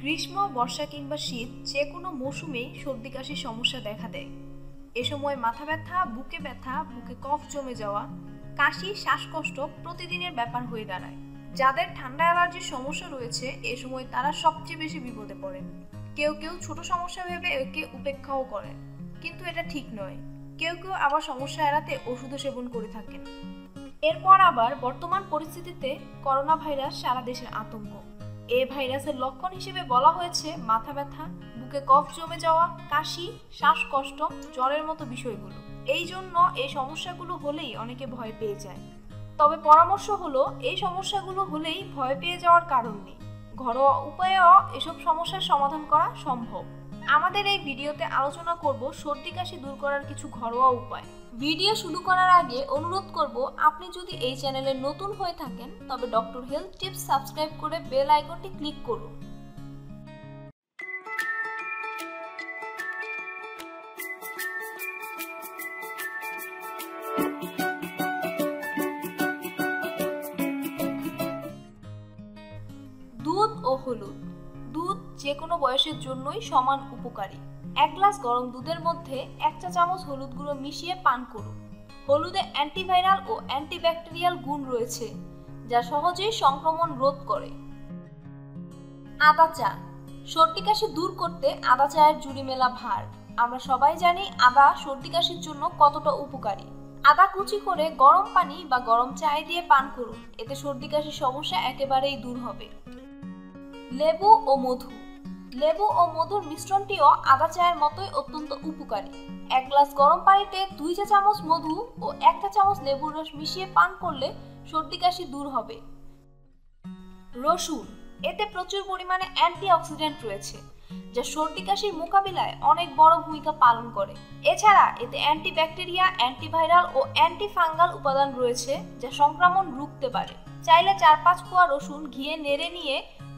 গ্রীষ্ম, বর্ষা কিংবা শীত যে কোনো মৌসুমেই সর্দি কাশির সমস্যা দেখা দেয়। এ সময় মাথা ব্যথা, বুকে কফ জমে যাওয়া, কাশি, শ্বাসকষ্ট প্রতিদিনের ব্যাপার হয়ে দাঁড়ায়। যাদের ঠান্ডা অ্যালার্জির সমস্যা রয়েছে এ সময় তারা সবচেয়ে বেশি বিপদে পড়েন। কেউ ছোট সমস্যা ভেবে একে উপেক্ষাও করেন, কিন্তু এটা ঠিক নয়। কেউ আবার সমস্যা এড়াতে ওষুধ সেবন করে থাকেন। এরপর আবার বর্তমান পরিস্থিতিতে করোনা ভাইরাস সারা দেশের আতঙ্ক। এই ভাইরাসের লক্ষণ হিসেবে বলা হয়েছে মাথা ব্যথা, বুকে কফ জমে যাওয়া, কাশি, শ্বাসকষ্ট, জ্বরের মতো বিষয়গুলো। এই জন্য এই সমস্যাগুলো হলেই অনেকে ভয় পেয়ে যায়। তবে পরামর্শ হলো, এই সমস্যাগুলো হলেই ভয় পেয়ে যাওয়ার কারণ নেই। ঘরোয়া উপায়েও এসব সমস্যার সমাধান করা সম্ভব। আমাদের এই ভিডিওতে আলোচনা করব সর্দি কাশি দূর করার কিছু ঘরোয়া উপায়। ভিডিও শুরু করার আগে অনুরোধ করব, আপনি যদি এই চ্যানেলে নতুন হয়ে থাকেন তবে ডক্টর হেলথ টিপস সাবস্ক্রাইব করে বেল আইকনটি ক্লিক করুন। দুধ ও হলুদ। দুধ যে কোনো বয়সের জন্যই সমান উপকারী। 1 গ্লাস গরম দুধের মধ্যে 1 চা চামচ হলুদ গুঁড়ো মিশিয়ে পান করুন। হলুদে অ্যান্টিভাইরাল ও অ্যান্টিব্যাকটেরিয়াল গুণ রয়েছে, যা সহজেই সংক্রমণ রোধ করে। আদা চা। সর্দি কাশি দূর করতে আদা চায়ের জুড়ি মেলা ভার। আমরা সবাই জানি আদা সর্দি কাশির জন্য কতটা উপকারী। আদা কুচি করে গরম পানি বা গরম চায়ে দিয়ে পান করুন, এতে সর্দি কাশির সমস্যা একেবারেই দূর হবে। লেবু ও মধু। লেবু ও মধুর মিশ্রণটিও আদা চায়ের মতোই অত্যন্ত উপকারী। 1 গ্লাস গরম পানিতে 2 চা চামচ মধু ও 1 চা চামচ লেবুর রস মিশিয়ে পান করলে সর্দি কাশি দূর হবে। রসুন। এতে প্রচুর পরিমাণে অ্যান্টিঅক্সিডেন্ট রয়েছে, যা সর্দি কাশির মোকাবিলায় অনেক বড় ভূমিকা পালন করে। এছাড়া এতে অ্যান্টিব্যাকটেরিয়া, অ্যান্টিভাইরাল ও অ্যান্টিফাঙ্গাল উপাদান রয়েছে, যা সংক্রমণ রুখতে পারে। চাইলে 4-5 কোয়া রসুন ঘিয়ে নেড়ে নিয়ে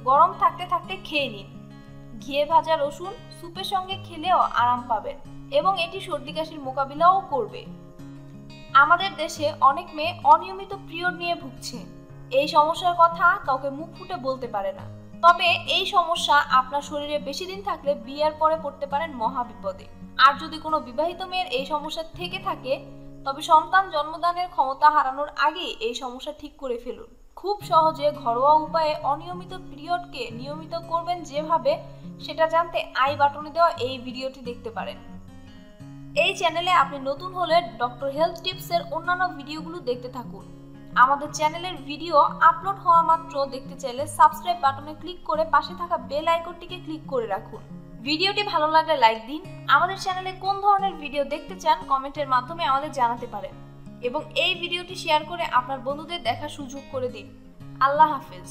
গরম থাকতে থাকতে খেয়ে নিন। ঘিয়ে ভাজা রসুন স্যুপের সঙ্গে খেলেও আরাম পাবেন এবং এটি সর্দি কাশির মোকাবিলাও করবে। আমাদের দেশে অনেক মেয়ে অনিয়মিত পিরিয়ড নিয়ে ভুগছে। এই সমস্যার কথা কাউকে মুখ ফুটে বলতে পারে না। তবে এই সমস্যা আপনার শরীরে বেশি দিন থাকলে বিয়ের পরে পড়তে পারেন মহা বিপদে। আর যদি কোনো বিবাহিত মেয়ের এই সমস্যা থেকে থাকে তবে সন্তান জন্মদানের ক্ষমতা হারানোর আগে এই সমস্যা ঠিক করে ফেলুন। খুব সহজে ঘরোয়া উপায়ে অনিয়মিত পিরিয়ডকে নিয়মিত করবেন যেভাবে, সেটা জানতে আই বাটনে দেওয়া এই ভিডিওটি দেখতে পারেন। এই চ্যানেলে আপনি নতুন হলে ডক্টর হেলথ টিপসের অন্যান্য ভিডিওগুলো দেখতে থাকুন। আমাদের চ্যানেলের ভিডিও আপলোড হওয়া মাত্র দেখতে চাইলে সাবস্ক্রাইব বাটনে ক্লিক করে পাশে থাকা বেল আইকনটিকে ক্লিক করে রাখুন। ভিডিওটি ভালো লাগলে লাইক দিন। আমাদের চ্যানেলে কোন ধরনের ভিডিও দেখতে চান কমেন্টের মাধ্যমে আমাদের জানাতে পারেন এবং এই ভিডিওটি শেয়ার করে আপনার বন্ধুদের দেখার সুযোগ করে দিন। আল্লাহ হাফেজ।